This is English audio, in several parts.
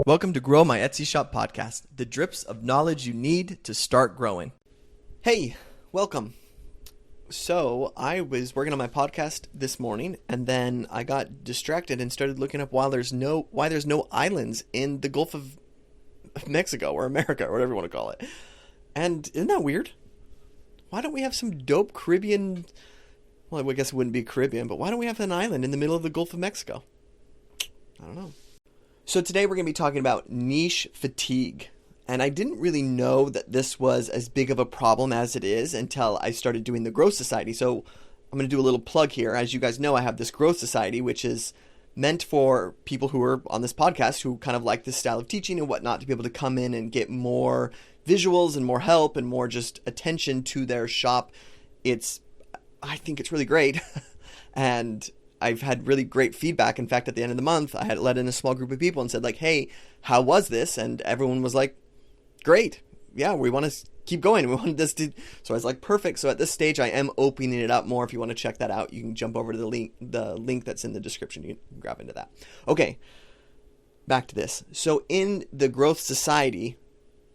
Welcome to Grow My Etsy Shop podcast, the drips of knowledge you need to start growing. Hey, welcome. So I was working on my podcast this morning, and then I got distracted and started looking up why there's no islands in the Gulf of Mexico or America or whatever you want to call it. And isn't that weird? Why don't we have some dope Caribbean? Well, I guess it wouldn't be Caribbean, but why don't we have an island in the middle of the Gulf of Mexico? I don't know. So today we're going to be talking about niche fatigue. And I didn't really know that this was as big of a problem as it is until I started doing the Growth Society. So I'm going to do a little plug here. As you guys know, I have this Growth Society, which is meant for people who are on this podcast who kind of like this style of teaching and whatnot to be able to come in and get more visuals and more help and more just attention to their shop. I think it's really great. And I've had really great feedback. In fact, at the end of the month, I had let in a small group of people and said like, hey, how was this? And everyone was like, great. Yeah, we want to keep going. We wanted this to, so I was like, perfect. So at this stage, I am opening it up more. If you want to check that out, you can jump over to the link that's in the description. You can grab into that. Okay, back to this. So in the Growth Society,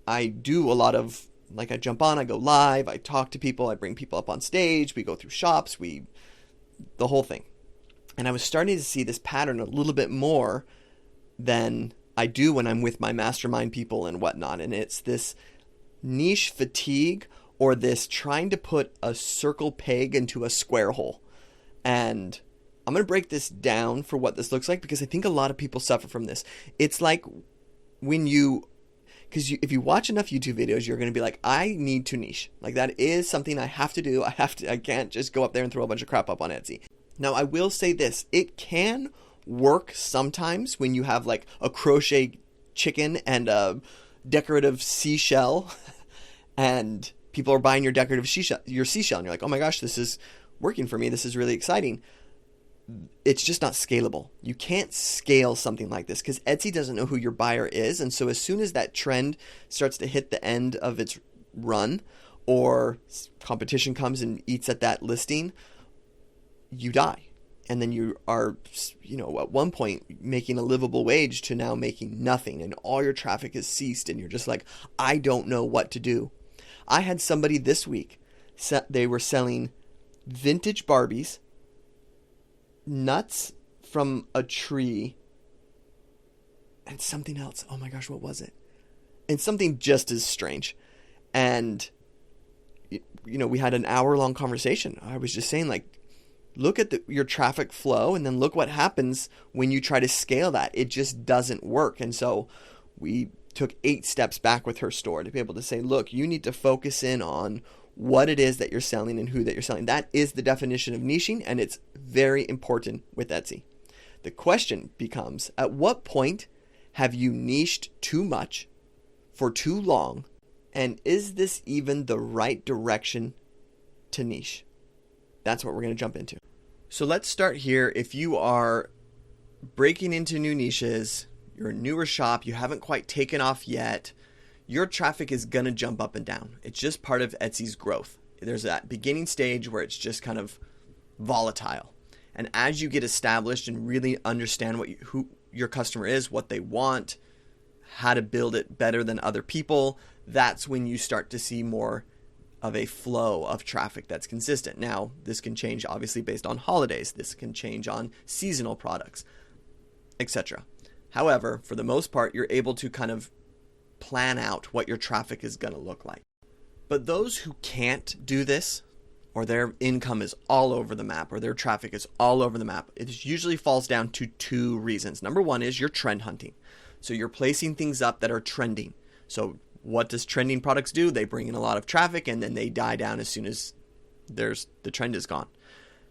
I do a lot of, like I jump on, I go live, I talk to people, I bring people up on stage, we go through shops, the whole thing. And I was starting to see this pattern a little bit more than I do when I'm with my mastermind people and whatnot. And it's this niche fatigue, or this trying to put a circle peg into a square hole. And I'm going to break this down for what this looks like, because I think a lot of people suffer from this. It's like if you watch enough YouTube videos, you're going to be like, I need to niche. Like that is something I have to do. I can't just go up there and throw a bunch of crap up on Etsy. Now, I will say this, it can work sometimes when you have like a crochet chicken and a decorative seashell and people are buying your decorative seashell, and you're like, oh my gosh, this is working for me. This is really exciting. It's just not scalable. You can't scale something like this because Etsy doesn't know who your buyer is. And so as soon as that trend starts to hit the end of its run, or competition comes and eats at that listing, you die. And then you are, at one point making a livable wage to now making nothing, and all your traffic has ceased, and you're just like, I don't know what to do. I had somebody this week, they were selling vintage Barbies, nuts from a tree, and something else. Oh my gosh, what was it? And something just as strange. And, we had an hour-long conversation. I was just saying, like, look at your traffic flow, and then look what happens when you try to scale that. It just doesn't work. And so we took 8 steps back with her store to be able to say, look, you need to focus in on what it is that you're selling and who that you're selling. That is the definition of niching, and it's very important with Etsy. The question becomes, at what point have you niched too much for too long? And is this even the right direction to niche? That's what we're going to jump into. So let's start here. If you are breaking into new niches, you're a newer shop, you haven't quite taken off yet, your traffic is going to jump up and down. It's just part of Etsy's growth. There's that beginning stage where it's just kind of volatile. And as you get established and really understand who your customer is, what they want, how to build it better than other people, that's when you start to see more of a flow of traffic that's consistent. Now, this can change obviously based on holidays. This can change on seasonal products, etc. However, for the most part, you're able to kind of plan out what your traffic is going to look like. But those who can't do this, or their income is all over the map, or their traffic is all over the map, it usually falls down to 2 reasons. Number 1 is you're trend hunting. So you're placing things up that are trending. So what does trending products do? They bring in a lot of traffic, and then they die down as soon as the trend is gone.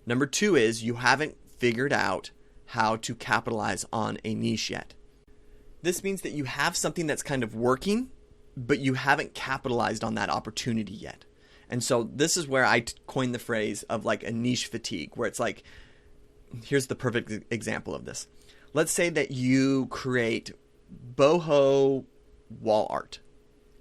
Number 2 is you haven't figured out how to capitalize on a niche yet. This means that you have something that's kind of working, but you haven't capitalized on that opportunity yet. And so this is where I coined the phrase of like a niche fatigue, where it's like, here's the perfect example of this. Let's say that you create boho wall art,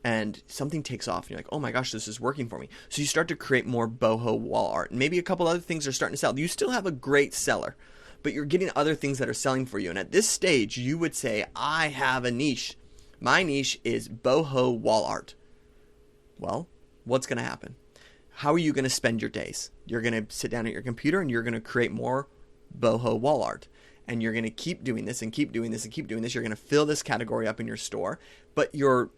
and something takes off and you're like, oh my gosh, this is working for me. So you start to create more boho wall art, and maybe a couple other things are starting to sell. You still have a great seller, but you're getting other things that are selling for you. And at this stage, you would say, I have a niche. My niche is boho wall art. Well, what's going to happen? How are you going to spend your days? You're going to sit down at your computer and you're going to create more boho wall art. And you're going to keep doing this and keep doing this and keep doing this. You're going to fill this category up in your store. But your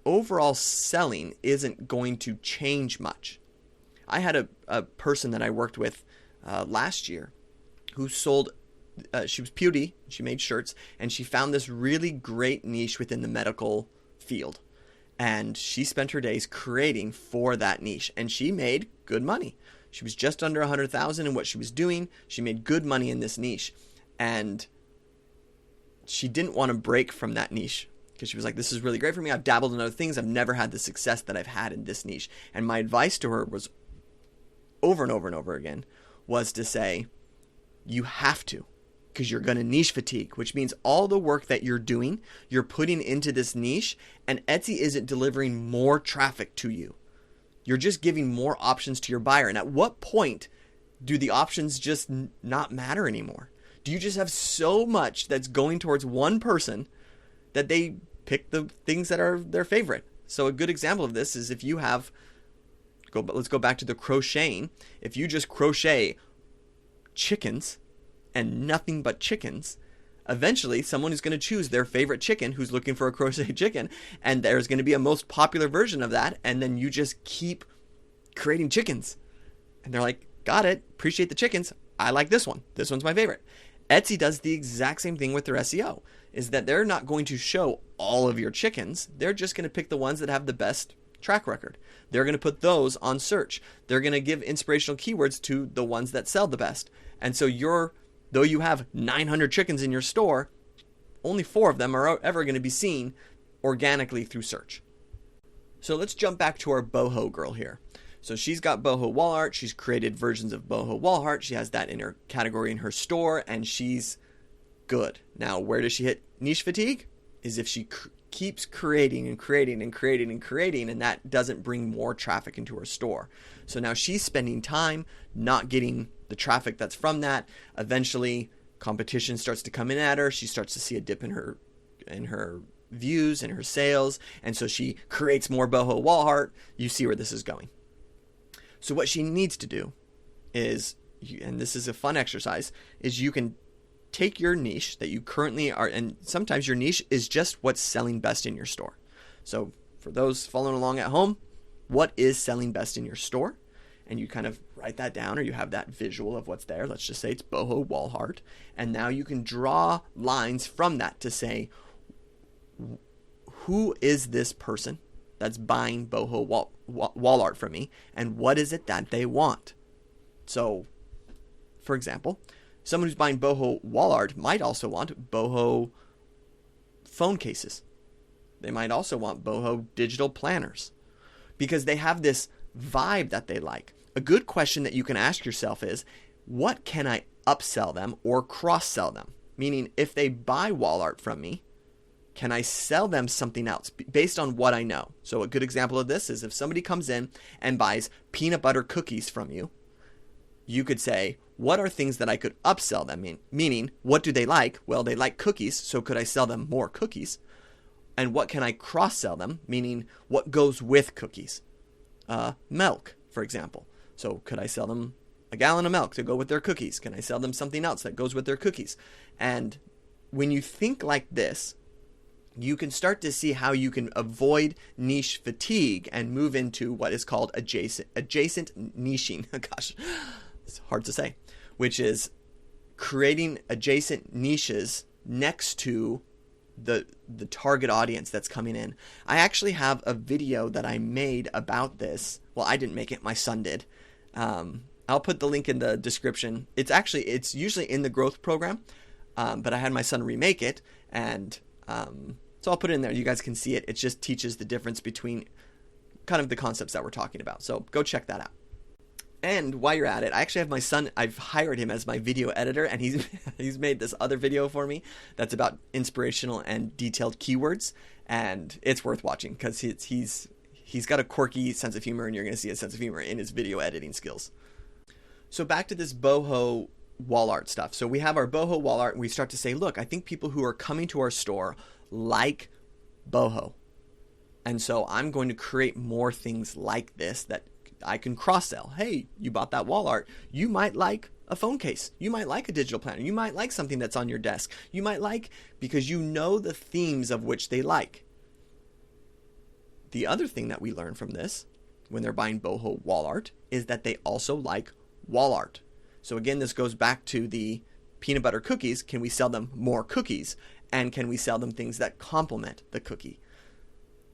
overall selling isn't going to change much. I had a person that I worked with last year who sold, she was beauty, she made shirts, and she found this really great niche within the medical field. And she spent her days creating for that niche, and she made good money. She was just under 100,000 in what she was doing. She made good money in this niche, and she didn't want to break from that niche because she was like, this is really great for me. I've dabbled in other things. I've never had the success that I've had in this niche. And my advice to her was over and over and over again was to say, you have to, because you're going to niche fatigue, which means all the work that you're doing, you're putting into this niche, and Etsy isn't delivering more traffic to you. You're just giving more options to your buyer. And at what point do the options just not matter anymore? Do you just have so much that's going towards one person that they pick the things that are their favorite? So a good example of this is if you have, let's go back to the crocheting. If you just crochet chickens and nothing but chickens, eventually someone is going to choose their favorite chicken who's looking for a crochet chicken, and there's going to be a most popular version of that, and then you just keep creating chickens. And they're like, got it, appreciate the chickens, I like this one. This one's my favorite. Etsy does the exact same thing with their SEO, is that they're not going to show all of your chickens. They're just going to pick the ones that have the best track record. They're going to put those on search. They're going to give inspirational keywords to the ones that sell the best. And so though you have 900 chickens in your store, only 4 of them are ever going to be seen organically through search. So let's jump back to our boho girl here. So she's got boho wall art. She's created versions of boho wall art. She has that in her category in her store, and she's good. Now, where does she hit niche fatigue? Is if she keeps creating and creating and creating and creating, and that doesn't bring more traffic into her store. So now she's spending time not getting the traffic that's from that. Eventually, competition starts to come in at her. She starts to see a dip in her views and her sales, and so she creates more boho wall art. You see where this is going. So what she needs to do is, and this is a fun exercise, is you can take your niche that you currently are, and sometimes your niche is just what's selling best in your store. So for those following along at home, what is selling best in your store? And you kind of write that down, or you have that visual of what's there. Let's just say it's boho wall art. And now you can draw lines from that to say, who is this person that's buying boho wall art from me, and what is it that they want? So, for example, someone who's buying boho wall art might also want boho phone cases. They might also want boho digital planners because they have this vibe that they like. A good question that you can ask yourself is, what can I upsell them or cross-sell them? Meaning, if they buy wall art from me, can I sell them something else based on what I know? So a good example of this is if somebody comes in and buys peanut butter cookies from you, you could say, what are things that I could upsell them? Meaning, what do they like? Well, they like cookies, so could I sell them more cookies? And what can I cross-sell them? Meaning, what goes with cookies? Milk, for example. So could I sell them a gallon of milk to go with their cookies? Can I sell them something else that goes with their cookies? And when you think like this, you can start to see how you can avoid niche fatigue and move into what is called adjacent niching. Gosh, it's hard to say, which is creating adjacent niches next to the target audience that's coming in. I actually have a video that I made about this. Well, I didn't make it, my son did. I'll put the link in the description. It's usually in the growth program, but I had my son remake it, and so I'll put it in there. You guys can see it. It just teaches the difference between kind of the concepts that we're talking about. So go check that out. And while you're at it, I actually have my son, I've hired him as my video editor, and he's made this other video for me that's about inspirational and detailed keywords, and it's worth watching because he's got a quirky sense of humor, and you're going to see a sense of humor in his video editing skills. So back to this boho wall art stuff. So we have our boho wall art, and we start to say, look, I think people who are coming to our store like boho. And so I'm going to create more things like this that I can cross-sell. Hey, you bought that wall art. You might like a phone case. You might like a digital planner. You might like something that's on your desk. You might like, because you know the themes of which they like. The other thing that we learn from this, when they're buying boho wall art, is that they also like wall art. So again, this goes back to the peanut butter cookies. Can we sell them more cookies? And can we sell them things that complement the cookie?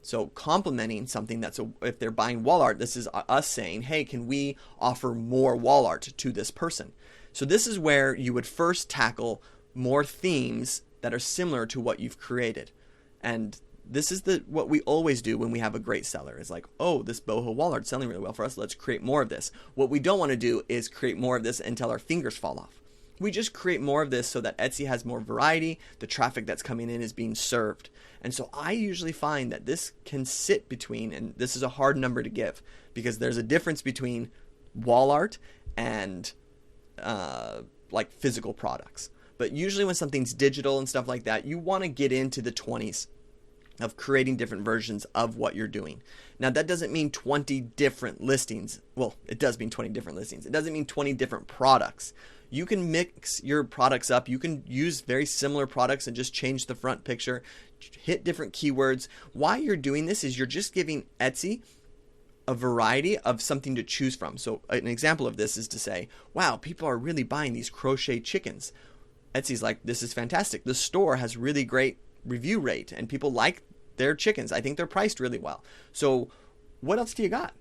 So complementing something if they're buying wall art, this is us saying, hey, can we offer more wall art to this person? So this is where you would first tackle more themes that are similar to what you've created. And this is what we always do when we have a great seller. It's like, oh, this boho wall art's selling really well for us. Let's create more of this. What we don't want to do is create more of this until our fingers fall off. We just create more of this so that Etsy has more variety. The traffic that's coming in is being served. And so I usually find that this can sit between, and this is a hard number to give because there's a difference between wall art and like physical products. But usually when something's digital and stuff like that, you want to get into the 20s of creating different versions of what you're doing. Now, that doesn't mean 20 different listings. Well, it does mean 20 different listings. It doesn't mean 20 different products. You can mix your products up. You can use very similar products and just change the front picture, hit different keywords. Why you're doing this is you're just giving Etsy a variety of something to choose from. So an example of this is to say, wow, people are really buying these crochet chickens. Etsy's like, this is fantastic. The store has really great review rate and people like their chickens. I think they're priced really well. So what else do you got?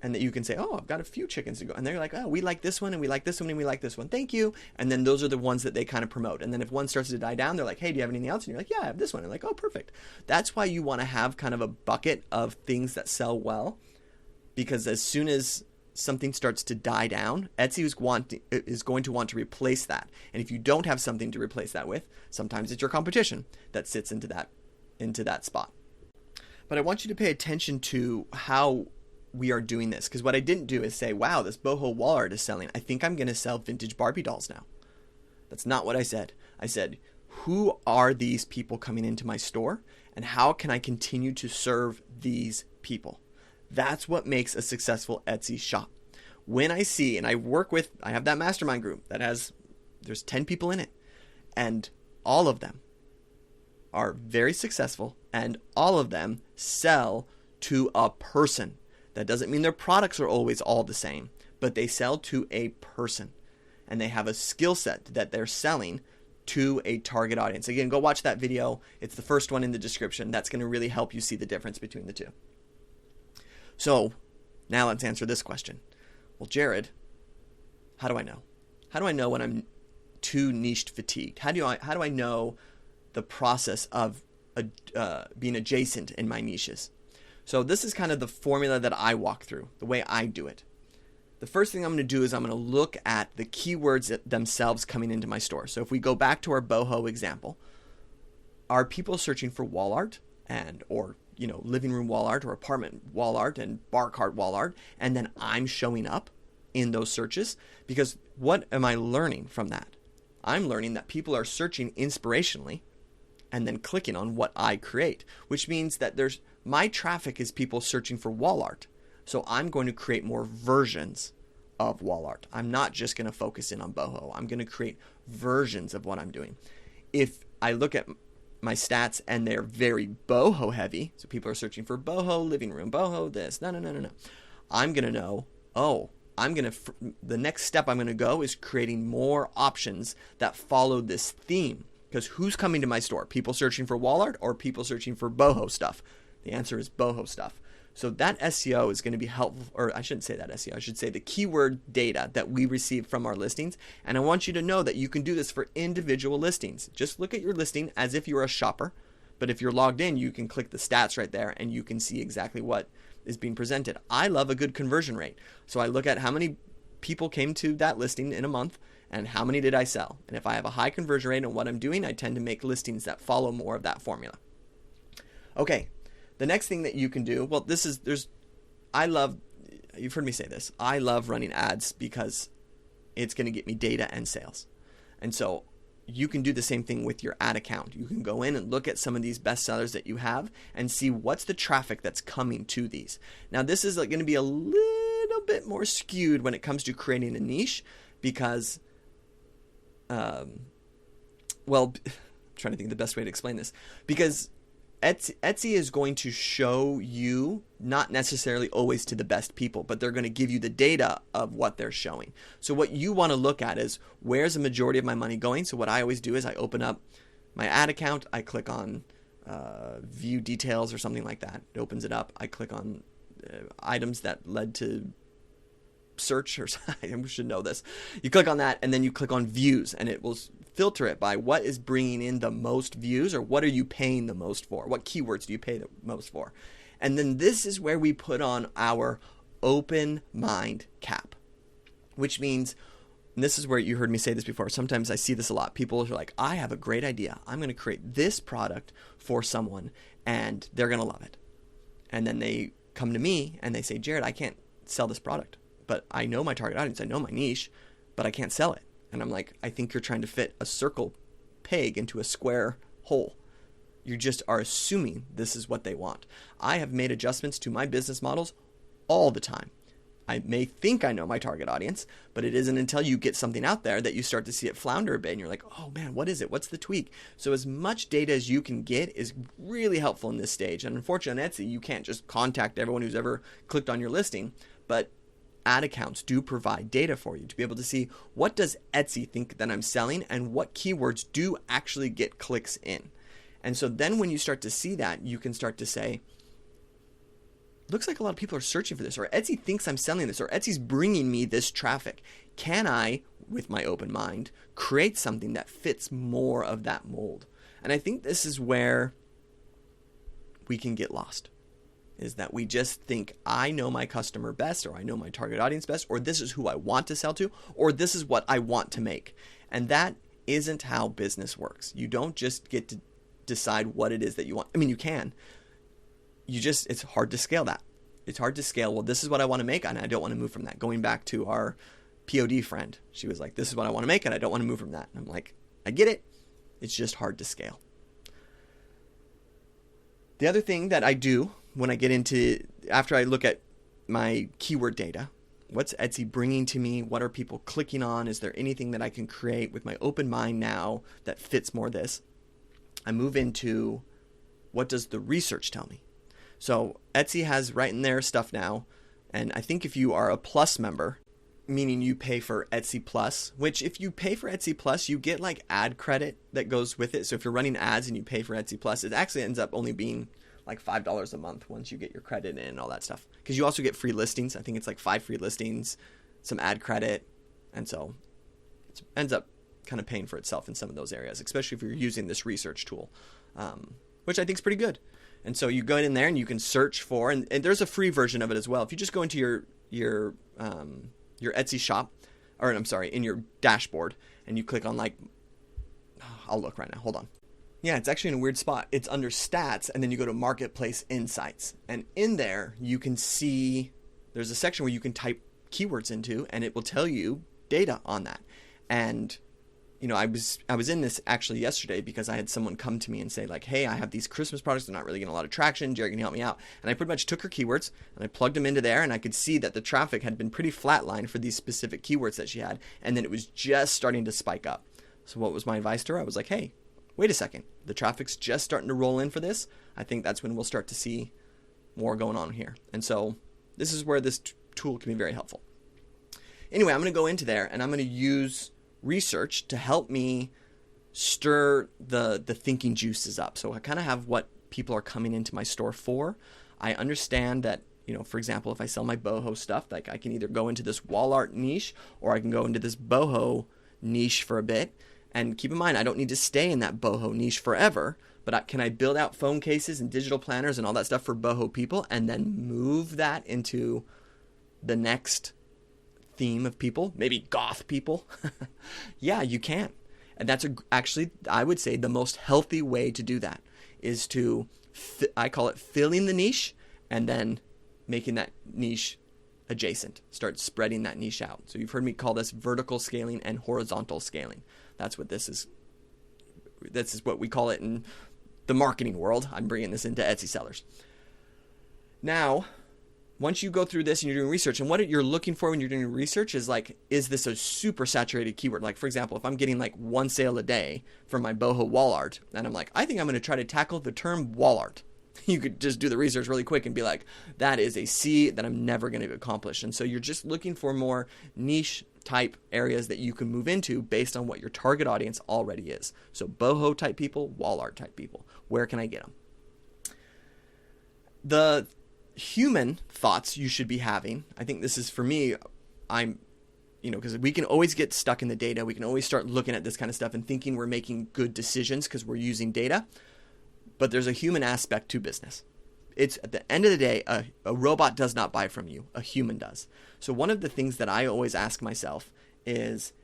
And that you can say, oh, I've got a few chickens to go. And they're like, oh, we like this one and we like this one and we like this one. Thank you. And then those are the ones that they kind of promote. And then if one starts to die down, they're like, hey, do you have anything else? And you're like, yeah, I have this one. And like, oh, perfect. That's why you want to have kind of a bucket of things that sell well. Because as soon as something starts to die down, Etsy is going to want to replace that. And if you don't have something to replace that with, sometimes it's your competition that sits into that spot. But I want you to pay attention to how we are doing this, because what I didn't do is say, wow, this boho wall art is selling. I think I'm going to sell vintage Barbie dolls now. That's not what I said. I said, who are these people coming into my store and how can I continue to serve these people? That's what makes a successful Etsy shop. When I see, and I have that mastermind group there's 10 people in it, and all of them are very successful and all of them sell to a person. That doesn't mean their products are always all the same, but they sell to a person and they have a skill set that they're selling to a target audience. Again, go watch that video. It's the first one in the description. That's going to really help you see the difference between the two. So now let's answer this question. Well, Jared, how do I know? How do I know when I'm too niche fatigued? How do I know the process of being adjacent in my niches? So this is kind of the formula that I walk through, the way I do it. The first thing I'm going to do is I'm going to look at the keywords themselves coming into my store. So if we go back to our boho example, are people searching for wall art or living room wall art or apartment wall art and bar cart wall art, and then I'm showing up in those searches? Because what am I learning from that? I'm learning that people are searching inspirationally and then clicking on what I create, which means that my traffic is people searching for wall art. So I'm going to create more versions of wall art. I'm not just going to focus in on boho. I'm going to create versions of what I'm doing. If I look at my stats and they're very boho heavy, so people are searching for boho, living room boho, this, no. I'm going to know, the next step I'm going to go is creating more options that follow this theme. Because who's coming to my store? People searching for wall art or people searching for boho stuff? The answer is boho stuff. So that SEO is going to be helpful, or I shouldn't say that SEO, I should say the keyword data that we receive from our listings. And I want you to know that you can do this for individual listings. Just look at your listing as if you're a shopper. But if you're logged in, you can click the stats right there and you can see exactly what is being presented. I love a good conversion rate. So I look at how many people came to that listing in a month and how many did I sell. And if I have a high conversion rate on what I'm doing, I tend to make listings that follow more of that formula. Okay. The next thing that you can do, you've heard me say this, I love running ads because it's going to get me data and sales. And so you can do the same thing with your ad account. You can go in and look at some of these bestsellers that you have and see what's the traffic that's coming to these. Now, this is going to be a little bit more skewed when it comes to creating a niche because, I'm trying to think of the best way to explain this. Because Etsy is going to show you, not necessarily always to the best people, but they're going to give you the data of what they're showing. So what you want to look at is, where's the majority of my money going? So what I always do is I open up my ad account, I click on view details or something like that. It opens it up. I click on items that led to search, or I should know this. You click on that and then you click on views, and it will filter it by what is bringing in the most views, or what are you paying the most for? What keywords do you pay the most for? And then this is where we put on our open mind cap, which means, and this is where you heard me say this before, sometimes I see this a lot. People are like, I have a great idea. I'm going to create this product for someone and they're going to love it. And then they come to me and they say, Jared, I can't sell this product, but I know my target audience, I know my niche, but I can't sell it. And I'm like, I think you're trying to fit a circle peg into a square hole. You just are assuming this is what they want. I have made adjustments to my business models all the time. I may think I know my target audience, but it isn't until you get something out there that you start to see it flounder a bit and you're like, oh man, what is it? What's the tweak? So as much data as you can get is really helpful in this stage. And unfortunately on Etsy, you can't just contact everyone who's ever clicked on your listing, but ad accounts do provide data for you to be able to see, what does Etsy think that I'm selling and what keywords do actually get clicks in. And so then when you start to see that, you can start to say, looks like a lot of people are searching for this, or Etsy thinks I'm selling this, or Etsy's bringing me this traffic. Can I, with my open mind, create something that fits more of that mold? And I think this is where we can get lost, is that we just think, I know my customer best, or I know my target audience best, or this is who I want to sell to, or this is what I want to make. And that isn't how business works. You don't just get to decide what it is that you want. I mean, you can. It's hard to scale that. It's hard to scale, well, this is what I want to make, and I don't want to move from that. Going back to our POD friend, she was like, this is what I want to make, and I don't want to move from that. And I'm like, I get it. It's just hard to scale. The other thing that I do when I get into, after I look at my keyword data, what's Etsy bringing to me? What are people clicking on? Is there anything that I can create with my open mind now that fits more this? I move into, what does the research tell me? So Etsy has right in there stuff now. And I think if you are a Plus member, meaning you pay for Etsy Plus, which if you pay for Etsy Plus, you get like ad credit that goes with it. So if you're running ads and you pay for Etsy Plus, it actually ends up only being like $5 a month once you get your credit in and all that stuff. Because you also get free listings. I think it's like 5 free listings, some ad credit. And so it ends up kind of paying for itself in some of those areas, especially if you're using this research tool, which I think is pretty good. And so you go in there and you can search for, and there's a free version of it as well. If you just go into your Etsy shop, or I'm sorry, in your dashboard, and you click on I'll look right now. Hold on. Yeah, it's actually in a weird spot. It's under stats, and then you go to marketplace insights. And in there, you can see there's a section where you can type keywords into, and it will tell you data on that. And you know, I was in this actually yesterday because I had someone come to me and say like, hey, I have these Christmas products. They're not really getting a lot of traction. Jared, can you help me out? And I pretty much took her keywords and I plugged them into there, and I could see that the traffic had been pretty flatlined for these specific keywords that she had. And then it was just starting to spike up. So what was my advice to her? I was like, hey, wait a second. The traffic's just starting to roll in for this. I think that's when we'll start to see more going on here. And so this is where this tool can be very helpful. Anyway, I'm going to go into there and I'm going to use research to help me stir the thinking juices up. So I kind of have what people are coming into my store for. I understand that, you know, for example, if I sell my boho stuff, like I can either go into this wall art niche or I can go into this boho niche for a bit. And keep in mind, I don't need to stay in that boho niche forever, but can I build out phone cases and digital planners and all that stuff for boho people and then move that into the next theme of people, maybe goth people? Yeah, you can. And that's actually, I would say, the most healthy way to do that is to, I call it filling the niche and then making that niche adjacent. Start spreading that niche out. So you've heard me call this vertical scaling and horizontal scaling. That's what this is. This is what we call it in the marketing world. I'm bringing this into Etsy sellers. Now, once you go through this and you're doing research, and what you're looking for when you're doing research is like, is this a super saturated keyword? Like, for example, if I'm getting like one sale a day from my boho wall art, and I'm like, I think I'm going to try to tackle the term wall art. You could just do the research really quick and be like, that is a C that I'm never going to accomplish. And so you're just looking for more niche type areas that you can move into based on what your target audience already is. So boho type people, wall art type people. Where can I get them? The human thoughts you should be having, I think this is for me, because we can always get stuck in the data. We can always start looking at this kind of stuff and thinking we're making good decisions because we're using data. But there's a human aspect to business. It's at the end of the day, a robot does not buy from you. A human does. So one of the things that I always ask myself is,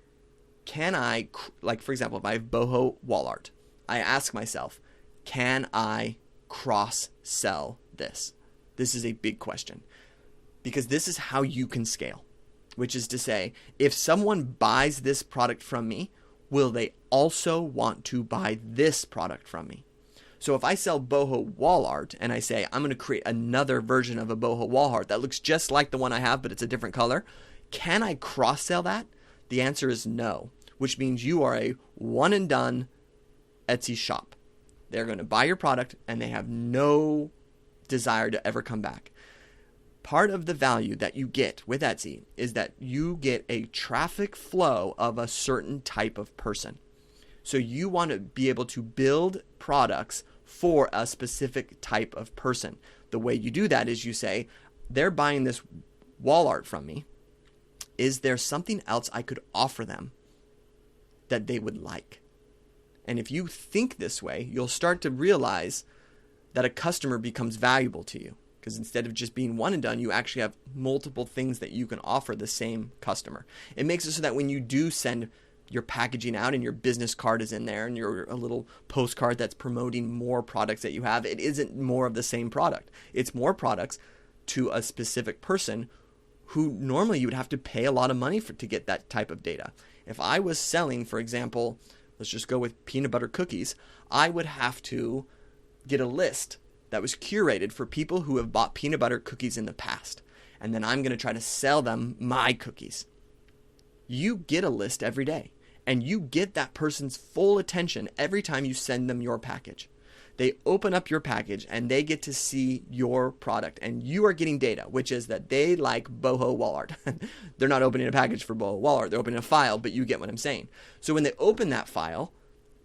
can I, like for example, if I have boho wall art, I ask myself, can I cross-sell this? This is a big question because this is how you can scale, which is to say, if someone buys this product from me, will they also want to buy this product from me? So if I sell boho wall art and I say, I'm going to create another version of a boho wall art that looks just like the one I have, but it's a different color, can I cross-sell that? The answer is no, which means you are a one and done Etsy shop. They're going to buy your product and they have no desire to ever come back. Part of the value that you get with Etsy is that you get a traffic flow of a certain type of person. So you want to be able to build products for a specific type of person. The way you do that is you say, they're buying this wall art from me. Is there something else I could offer them that they would like? And if you think this way, you'll start to realize that a customer becomes valuable to you. Because instead of just being one and done, you actually have multiple things that you can offer the same customer. It makes it so that when you do send your packaging out and your business card is in there and you're a little postcard that's promoting more products that you have, it isn't more of the same product. It's more products to a specific person who normally you would have to pay a lot of money to get that type of data. If I was selling, for example, let's just go with peanut butter cookies, I would have to get a list that was curated for people who have bought peanut butter cookies in the past. And then I'm going to try to sell them my cookies. You get a list every day. And you get that person's full attention every time you send them your package. They open up your package and they get to see your product. And you are getting data, which is that they like boho wall art. They're not opening a package for boho wall art. They're opening a file, but you get what I'm saying. So when they open that file,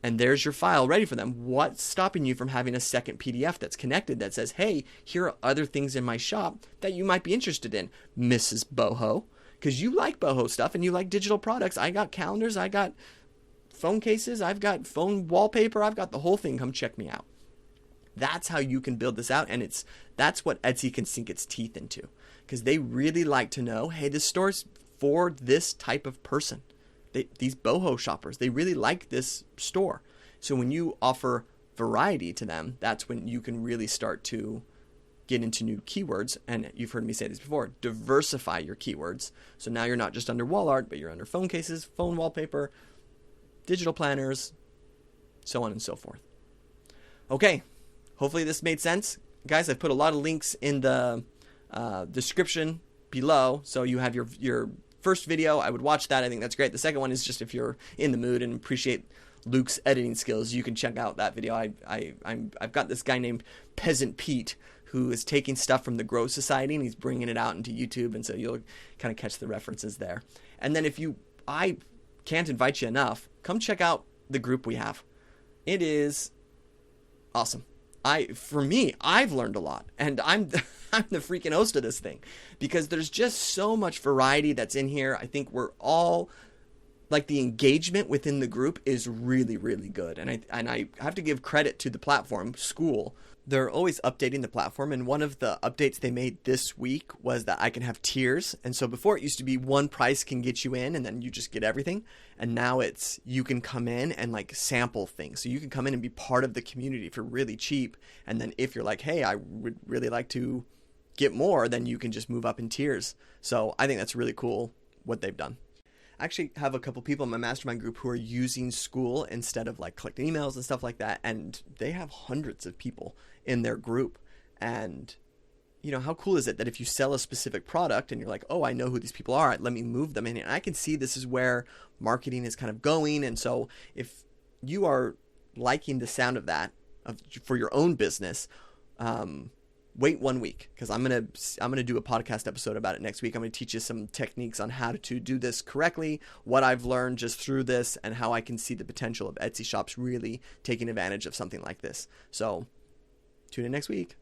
and there's your file ready for them, what's stopping you from having a second PDF that's connected that says, hey, here are other things in my shop that you might be interested in, Mrs. Boho? Because you like boho stuff and you like digital products. I got calendars, I got phone cases, I've got phone wallpaper, I've got the whole thing. Come check me out. That's how you can build this out, and that's what Etsy can sink its teeth into, because they really like to know, hey, this store's for this type of person. These boho shoppers, they really like this store. So when you offer variety to them, that's when you can really start to get into new keywords. And you've heard me say this before, diversify your keywords. So now you're not just under wall art, but you're under phone cases, phone wallpaper, digital planners, so on and so forth. Okay, hopefully this made sense. Guys, I've put a lot of links in the description below. So you have your first video, I would watch that. I think that's great. The second one is just if you're in the mood and appreciate Luke's editing skills, you can check out that video. I've got this guy named Peasant Pete who is taking stuff from the Grow Society and he's bringing it out into YouTube, and so you'll kind of catch the references there. And then I can't invite you enough, come check out the group we have. It is awesome. For me, I've learned a lot, and I'm the freaking host of this thing because there's just so much variety that's in here. I think we're all like, the engagement within the group is really, really good. And I have to give credit to the platform, School. They're always updating the platform, and one of the updates they made this week was that I can have tiers. And so before it used to be one price can get you in and then you just get everything. And now it's, you can come in and like sample things. So you can come in and be part of the community for really cheap. And then if you're like, hey, I would really like to get more, then you can just move up in tiers. So I think that's really cool what they've done. I actually have a couple people in my mastermind group who are using School instead of like collecting emails and stuff like that. And they have hundreds of people in their group. And, you know, how cool is it that if you sell a specific product and you're like, oh, I know who these people are, let me move them in. And I can see this is where marketing is kind of going. And so if you are liking the sound of that for your own business, wait 1 week, because I'm gonna do a podcast episode about it next week. I'm gonna teach you some techniques on how to do this correctly, what I've learned just through this, and how I can see the potential of Etsy shops really taking advantage of something like this. So tune in next week.